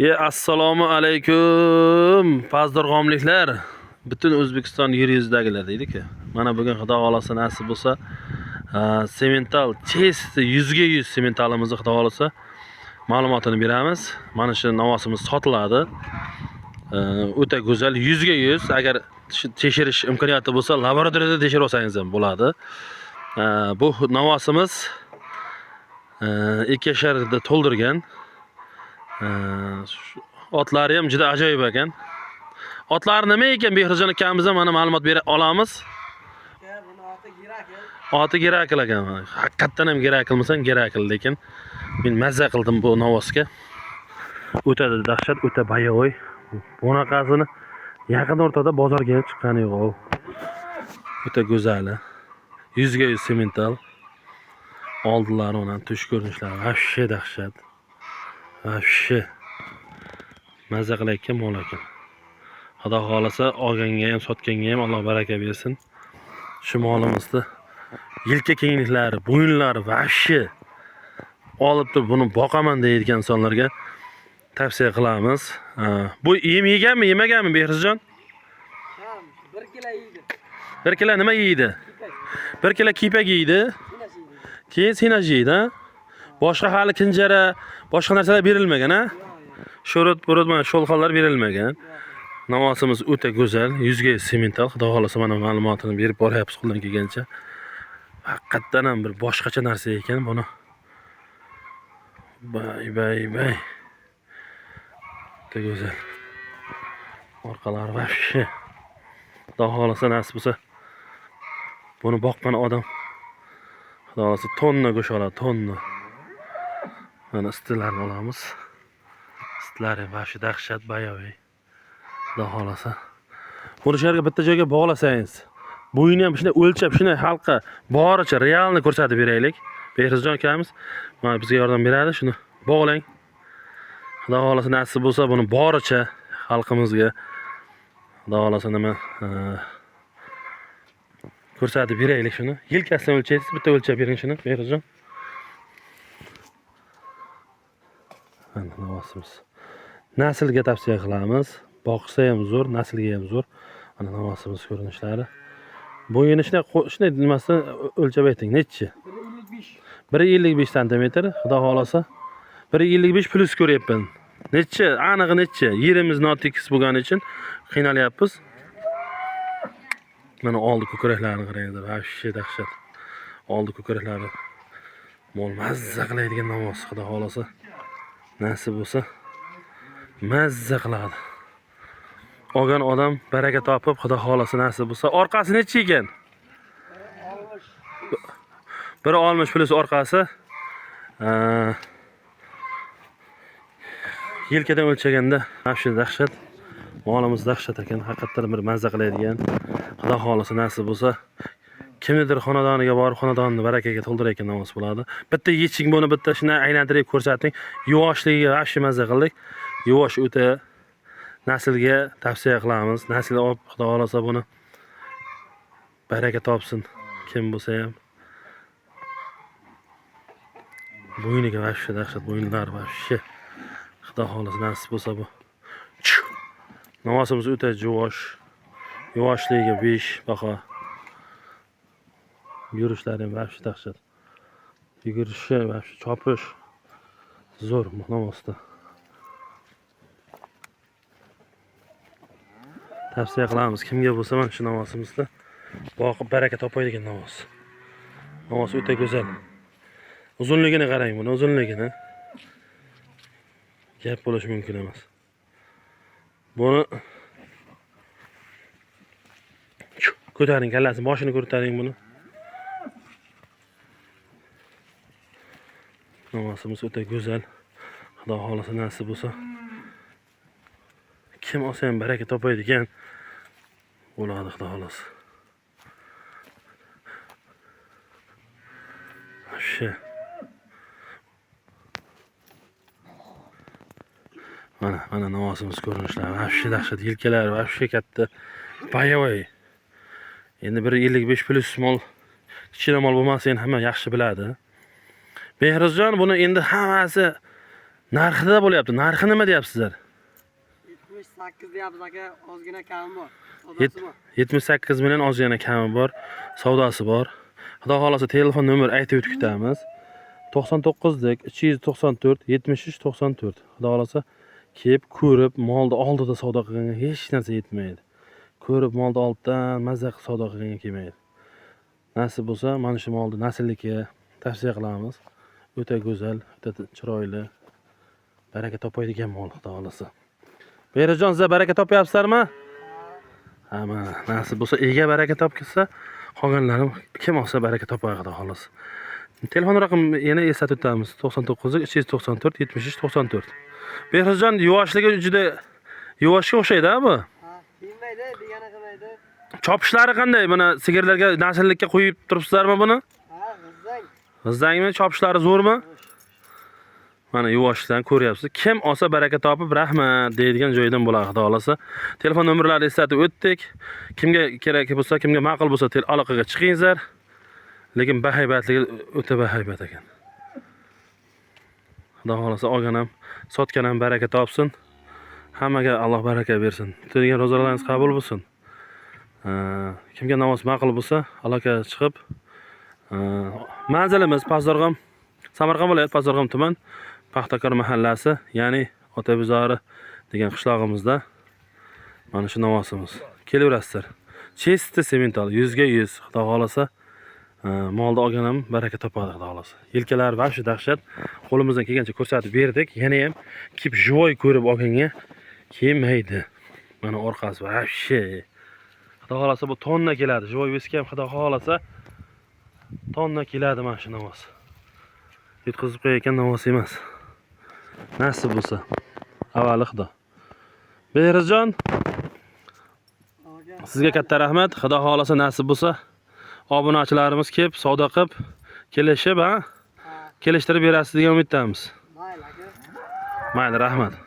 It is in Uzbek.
Assalomu alaykum fazdorg'omliklar. Butun O'zbekiston yer yuzidagilar deydi-ku. Mana bugun Xudo xolasa nasib bo'lsa, semental chest 100 ga 100 sementalimizni Xudo xolasa ma'lumotini beramiz. Mana shu navosimiz sotiladi. O'ta go'zal 100 ga 100. Agar tekshirish imkoniyati bo'lsa, laboratoriyada tekshirib olsangiz ham bo'ladi. Bu navosimiz 2 sharda to'ldirgan. Otlari ham juda ajoyib ekan. Otlar nima ekan? Behrjon akamiz ham mana ma'lumot bera olamiz. Oti Gerakl ekan. Haqiqatan ham Geraklmisan? Gerakl, lekin men mazza qildim bu navosga. O'ta dahshat, o'ta bayovoy. Bunaqasini yaqin o'rtada bozorga ham chiqqani yo'q. O'ta go'zali. 100 ga 100 semental. Oldilari bilan tush ko'rinishlari vahshiy dahshat. Vahshiy. Mazza qilayotgan mol ekan. Xudo xolasa olganga ham, sotganga ham Alloh baraka bersin. Shu molimizni yelka kengliklari, bo'yinlari vahshiy olib turib buni boqaman deydigan insonlarga tavsiya qilamiz. Bu yem yeganmi, yemaganmi Behrjon? 1 kilo yeydi. 1 kilo nima yeydi? 1 kilo kipak yeydi. Keyin sinaj yeydi, ha? Boshqa hali kinjara, boshqa narsalar berilmagan, ha? Sho'rot, mana sho'lxonlar berilmagan. Navosimiz o'ta go'zal, 100 ga 100 semental. Xudo xolasa mana ma'lumotini berib boryapmiz qo'ldan kelgancha. Haqiqatan ham bir boshqacha narsa ekan buni. Bay. O'ta go'zal. Orqalari vahshiy. Xudo xolasa nasib bo'lsa buni boqqan odam Xudo xolasa tonna go'sht oladi, tonna. Mana istilarni olamiz. Istilari vahshiy dahshat bayoviy. Xudo xolasa. Buni shu yerga bitta joyga bog'lasangiz, bo'yini ham shunday o'lchab, shunday xalqqa boricha realni ko'rsatib beraylik. Behrjon akamiz mana bizga yordam beradi, shuni bog'lang. Xudo xolasa nasib bo'lsa buni boricha xalqimizga Xudo xolasa nima ko'rsatib beraylik shuni. Yelkasidan o'lchaysiz, bitta o'lchab bering shuni, Behrjon. Mana navosimiz. Naslga tavsiya qilamiz. Boqsa ham zo'r, naslga ham zo'r. Mana navosimiz ko'rinishlari. Bo'yini shunday nimasidan o'lchab ayting, nechi? 1.55 cm, Xudo xolasa. 1.55 plus ko'ryapman. Nechi? Aniqi nechi? Yerimiz notekis bo'lgani uchun qiynalyapmiz. Mana oldi ko'kraklarini qaranglar, vahshiy dahshat. Oldi ko'kraklari mol mazza qiladigan navos, Xudo xolasa. Nasib bo'lsa mazza qiladi. Olgan odam baraka topib, Xudo xolasa nasib bo'lsa. Orqasi nechi ekan? 1.60 plus orqasi. Yelkadan o'lchaganda vahshiy dahshat. Molimiz dahshat ekan, haqiqatan bir mazza qiladigan. Xudo xolasa nasib bo'lsa, kimnidir xonadoniga borib, xonadonni barakaga to'ldirayotgan namoz bo'ladi. Bitta yeching buni, bitta shuni aylantirib ko'rsating. Yuvashligiga vahshiy mazza qildik. Yuvosh o'ta naslga tavsiya qilamiz. Nasl olib, Xudo xolasa buni baraka topsin. Kim bo'lsa ham. Bo'yniga vahshiy dahshat, bo'yinlar vahshiy. Xudo xolasa nasib bo'lsa bu. Navosimiz o'ta juvosh. Yuvashligiga 5 baho. Yurishlari ham vahshiy dahshat. Yugurishi, vahshiy chopish zo'r navosda. Tavsiya qilamiz kimga bo'lsa mana shu navosimizda boqib baraka topadigan navos. Navos o'ta go'zal. Uzunligini qarang, buni uzunligini. Gap bo'lishi mumkin emas. Buni ko'taring, kallasini, boshini ko'taring buni. Navosimiz o'ta go'zal. Xudo xolasa nasib bo'lsa kim olsa ham baraka topadigan bo'ladi, Xudo xolasa. Mana navosimiz ko'rinishlari vahshiy dahshat, yelkalari vahshiy katta, bayovoy. Endi 1.55 plus mol, kichkina mol bo'lmasa ham hamma yaxshi biladi. Behrjon buni endi hammasi Narxida bo'lyapti. Narxi nima deyapsizlar? 78 deyapmiz aka, ozgina kami bor. Savdosi bor. 78 million ozgina kami bor, savdosi bor. Xudo xolasa telefon nomer aytib o'tib 99 dik 394 73 94. Xudo xolasa kelib ko'rib, molni oldida savdo qilganga hech narsa yetmaydi. Ko'rib molni oldidan mazza qilib savdo qilganga kelmaydi. Nasib bo'lsa, mana shu molni nasllikka tavsiya qilamiz. O'ta go'zal, o'ta chiroyli. Baraka topadigan mol, xudo xolasa. Berajon, siz baraka topyapsizlarmi? Ha, mana nasib bo'lsa, ega baraka topkizsa, qolganlarim kim olsa baraka topadi, xudo xolasa. Telefon raqamini yana eslatib o'tamiz. 99 394 73 94. Berajon, yuvoshligi juda yuvoshga o'xshaydi-a bu. Ha, kiymaydi, degani qilmaydi. Chopishlari qanday? Buni sigirlarga nasllikka qo'yib turibsizlarmi buni? Ha, g'izzang. G'izdangmi? Chopishlari zo'rmi? Mana yuvoshdan ko'ryapsiz. Kim olsa baraka topib rahmat deydigan joydan bo'ladi, xudo xolasa. Telefon nomerlarini eslatib o'tdik. Kimga kerak bo'lsa, kimga ma'qul bo'lsa, aloqaga chiqingizlar. Lekin bahaybatligi o'ta bahaybat ekan. Xudo xolasa olgan ham, sotgan ham baraka topsin. Hammaga Alloh baraka bersin. Tutadigan ro'zalaringiz qabul bo'lsin. Kimga namoz ma'qul bo'lsa, aloqaga chiqib, manzilimiz Pazdarg'om, Samarqand viloyat Pazdarg'om tuman Paxtakor mahallasi, ya'ni Otabuzori degan qishlog'imizda mana shu namozimiz. Kelaverasizlar. Chesti semental 100 ga 100, xudo xolasa. Molni olgan ham baraka topadi, xudo xolasa. Yelkalari va shu dahshat. Qo'limizdan kelgancha ko'rsatib berdik. Yana ham kip joy ko'rib olganga kelmaydi. Mana orqasi va she. Xudo xolasa bu tonna keladi. Joy veski ham xudo xolasa tonna keladi mana shu namoz. Yetkazib qo'yayotgan namoz emas. Nasib bo'lsa. Avvali xudo. Berajon, sizga katta rahmat. Xudo xolasa nasib bo'lsa, obunachilarimiz kelib, savdo qilib, kelishib, kelishtirib berasiz degan umiddamiz. Mayli aka. Mayli, rahmat.